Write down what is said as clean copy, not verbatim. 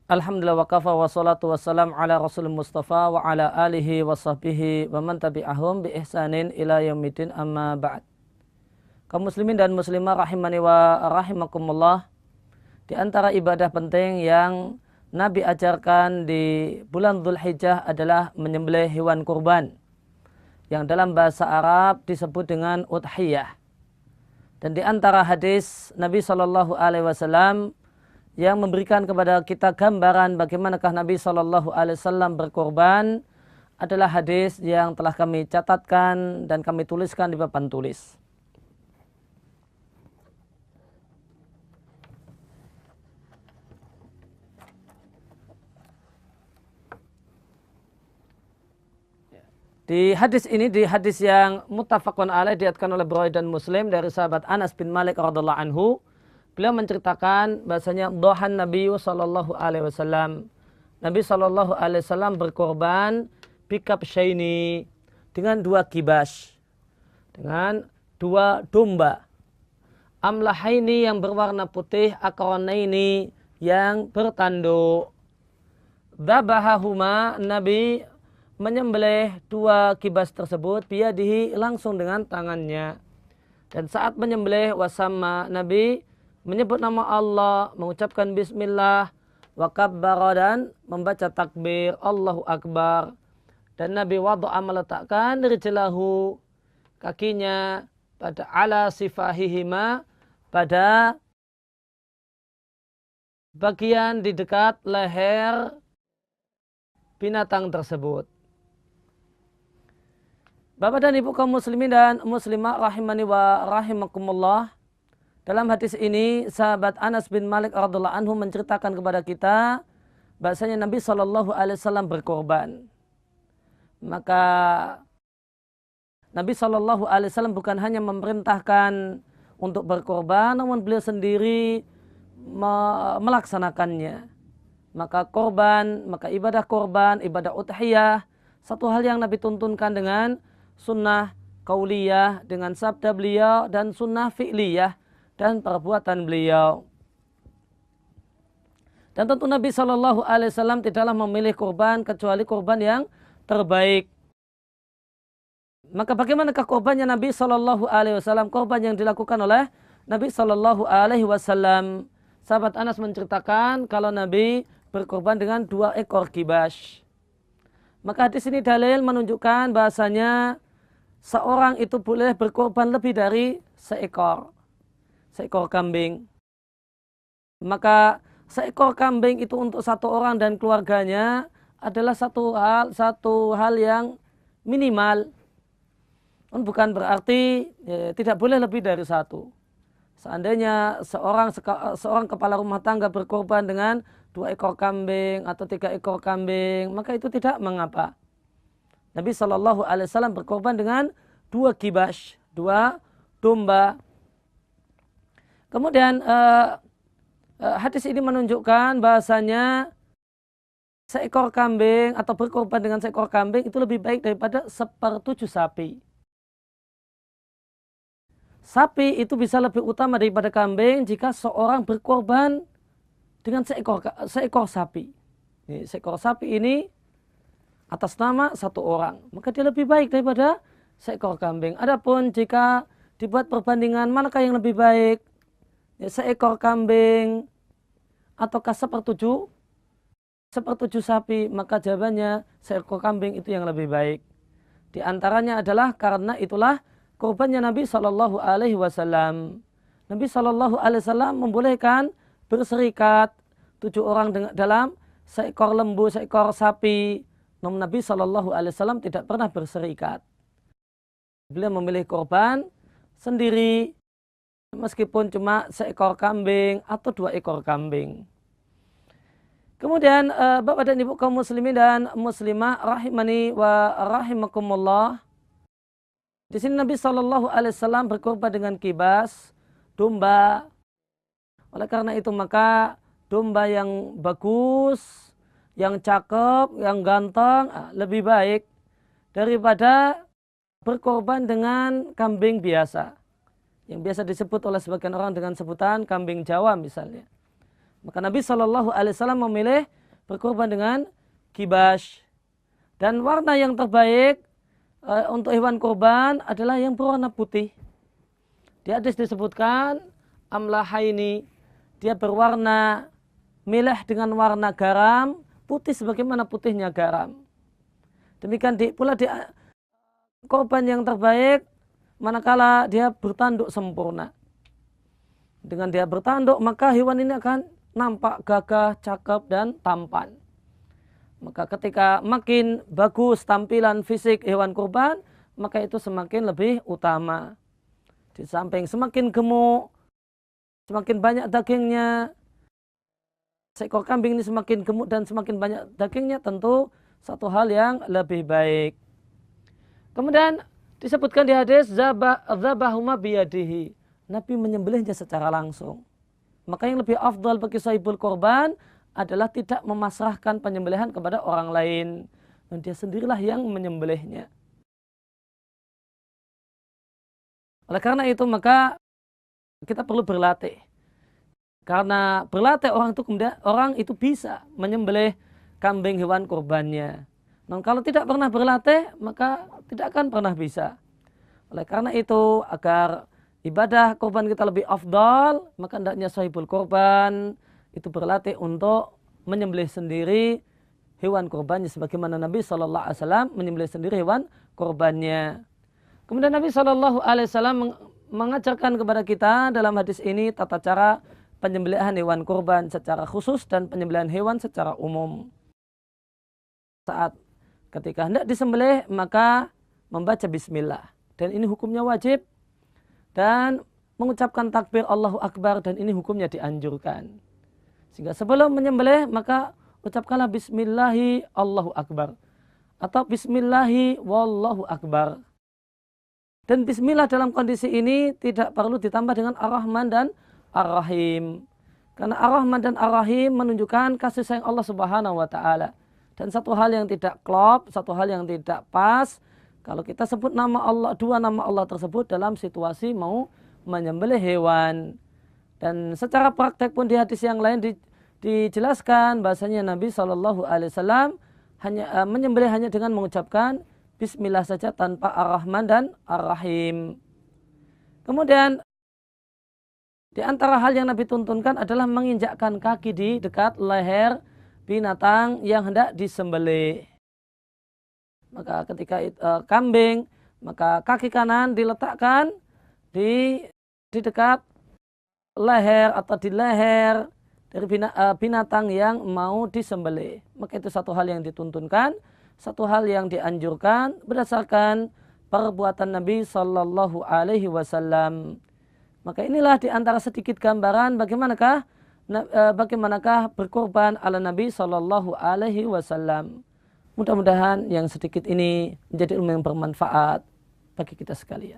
Alhamdulillah wa kafa wa salatu wassalam ala rasul mustafa wa ala alihi wa sahbihi wa man tabi'ahum bi ihsanin ila yaumidin amma ba'd. Kaum muslimin dan muslimah rahimani wa rahimakumullah, di antara ibadah penting yang Nabi ajarkan di bulan Dzulhijjah adalah menyembelih hewan kurban yang dalam bahasa Arab disebut dengan udhiyah. Dan di antara hadis Nabi SAW yang memberikan kepada kita gambaran bagaimanakah Nabi SAW berkorban adalah hadis yang telah kami catatkan dan kami tuliskan di papan tulis. Di hadis ini, di hadis yang muttafaqun alaih diriwayatkan oleh Bukhari dan Muslim dari sahabat Anas bin Malik radhiyallahu anhu, beliau menceritakan bahasanya dhahan Nabi sallallahu alaihi wasallam. Nabi sallallahu alaihi wasallam berkorban bikabsyaini, dengan dua kibas, dengan dua domba. Amlahaini yang berwarna putih, akranaini yang bertanduk. Dzabahahuma, Nabi menyembelih dua kibas tersebut biyadihi, langsung dengan tangannya. Dan saat menyembelih wasamma, Nabi menyebut nama Allah, mengucapkan bismillah, wa kabbara, dan membaca takbir Allahu Akbar. Dan Nabi wada'a, meletakkan rijlahu, kakinya, pada ala sifahihima, pada bagian di dekat leher binatang tersebut. Bapak dan Ibu kaum muslimin dan muslimah rahimani wa rahimakumullah, dalam hadis ini sahabat Anas bin Malik radhiyallahu anhu menceritakan kepada kita bahasanya Nabi SAW berkorban. Maka Nabi SAW bukan hanya memerintahkan untuk berkorban, namun beliau sendiri melaksanakannya. Maka korban, maka ibadah korban, ibadah udhiyah, satu hal yang Nabi tuntunkan dengan sunnah qauliyah, dengan sabda beliau, dan sunnah fi'liyah, dan perbuatan beliau. Dan tentu Nabi SAW tidaklah memilih korban kecuali korban yang terbaik. Maka bagaimanakah korbannya Nabi SAW? Korban yang dilakukan oleh Nabi SAW. Sahabat Anas menceritakan kalau Nabi berkorban dengan 2 ekor kibas. Maka di sini dalil menunjukkan bahasanya seorang itu boleh berkorban lebih dari seekor kambing. Maka seekor kambing itu untuk satu orang dan keluarganya adalah satu hal yang minimal. Bukan berarti tidak boleh lebih dari satu. Seandainya seorang kepala rumah tangga berkorban dengan 2 ekor kambing atau 3 ekor kambing, maka itu tidak mengapa. Nabi SAW berkorban dengan 2 kibas, 2 domba. Kemudian hadis ini menunjukkan bahasanya seekor kambing atau berkorban dengan seekor kambing itu lebih baik daripada 1/7 sapi. Sapi itu bisa lebih utama daripada kambing jika seorang berkorban dengan seekor sapi. Seekor sapi ini atas nama satu orang, maka dia lebih baik daripada seekor kambing. Adapun jika dibuat perbandingan manakah yang lebih baik, seekor kambing ataukah 1/7 sapi, maka jawabannya seekor kambing itu yang lebih baik. Di antaranya adalah karena itulah korbannya Nabi SAW. Nabi SAW membolehkan berserikat 7 orang dalam seekor lembu, seekor sapi. Namun Nabi SAW tidak pernah berserikat. Beliau memilih korban sendiri, meskipun cuma seekor kambing atau 2 ekor kambing. Kemudian Bapak dan Ibu kaum muslimin dan muslimah rahimani wa rahimakumullah, di sini Nabi SAW berkorban dengan kibas, domba. Oleh karena itu maka domba yang bagus, yang cakep, yang ganteng lebih baik daripada berkorban dengan kambing biasa, yang biasa disebut oleh sebagian orang dengan sebutan kambing Jawa misalnya. Maka Nabi SAW memilih berkorban dengan kibash. Dan warna yang terbaik untuk hewan korban adalah yang berwarna putih. Di hadis disebutkan amlahaini, dia berwarna merah dengan warna garam, putih sebagaimana putihnya garam. Demikian pula korban yang terbaik manakala dia bertanduk sempurna. Dengan dia bertanduk maka hewan ini akan nampak gagah, cakep dan tampan. Maka ketika makin bagus tampilan fisik hewan kurban, maka itu semakin lebih utama. Di samping semakin gemuk, semakin banyak dagingnya, seekor kambing ini semakin gemuk dan semakin banyak dagingnya, tentu satu hal yang lebih baik. Kemudian disebutkan di hadis zabahuma biyadihi, Nabi menyembelihnya secara langsung. Maka yang lebih afdal bagi sahibul korban adalah tidak memasrahkan penyembelihan kepada orang lain, dan dia sendirilah yang menyembelihnya. Oleh karena itu maka kita perlu berlatih. Karena berlatih orang itu bisa menyembelih kambing hewan kurbannya. Nah, kalau tidak pernah berlatih maka tidak akan pernah bisa. Oleh karena itu agar ibadah kurban kita lebih afdal, maka hendaknya sahibul kurban itu berlatih untuk menyembelih sendiri hewan kurbannya sebagaimana Nabi SAW menyembelih sendiri hewan kurbannya. Kemudian Nabi SAW mengajarkan kepada kita dalam hadis ini tata cara penyembelihan hewan kurban secara khusus dan penyembelihan hewan secara umum. Saat ketika hendak disembelih maka membaca bismillah, dan ini hukumnya wajib, dan mengucapkan takbir Allahu Akbar, dan ini hukumnya dianjurkan. Sehingga sebelum menyembelih maka ucapkanlah bismillahi Allahu Akbar atau bismillahi wallahu akbar. Dan bismillah dalam kondisi ini tidak perlu ditambah dengan ar-Rahman dan ar-Rahim. Karena ar-Rahman dan ar-Rahim menunjukkan kasih sayang Allah Subhanahu wa taala. Dan satu hal yang tidak klop, satu hal yang tidak pas kalau kita sebut nama Allah, dua nama Allah tersebut dalam situasi mau menyembelih hewan. Dan secara praktek pun di hadis yang lain dijelaskan bahasanya Nabi SAW hanya menyembelih hanya dengan mengucapkan bismillah saja tanpa ar-Rahman dan ar-Rahim. Kemudian di antara hal yang Nabi tuntunkan adalah menginjakkan kaki di dekat leher binatang yang hendak disembelih. Maka ketika kambing, maka kaki kanan diletakkan di dekat leher atau di leher dari binatang yang mau disembelih. Maka itu satu hal yang dituntunkan, satu hal yang dianjurkan berdasarkan perbuatan Nabi Sallallahu Alaihi Wasallam. Maka inilah di antara sedikit gambaran bagaimanakah berkorban ala Nabi Sallallahu Alaihi Wasallam. Mudah-mudahan yang sedikit ini menjadi ilmu yang bermanfaat bagi kita sekalian.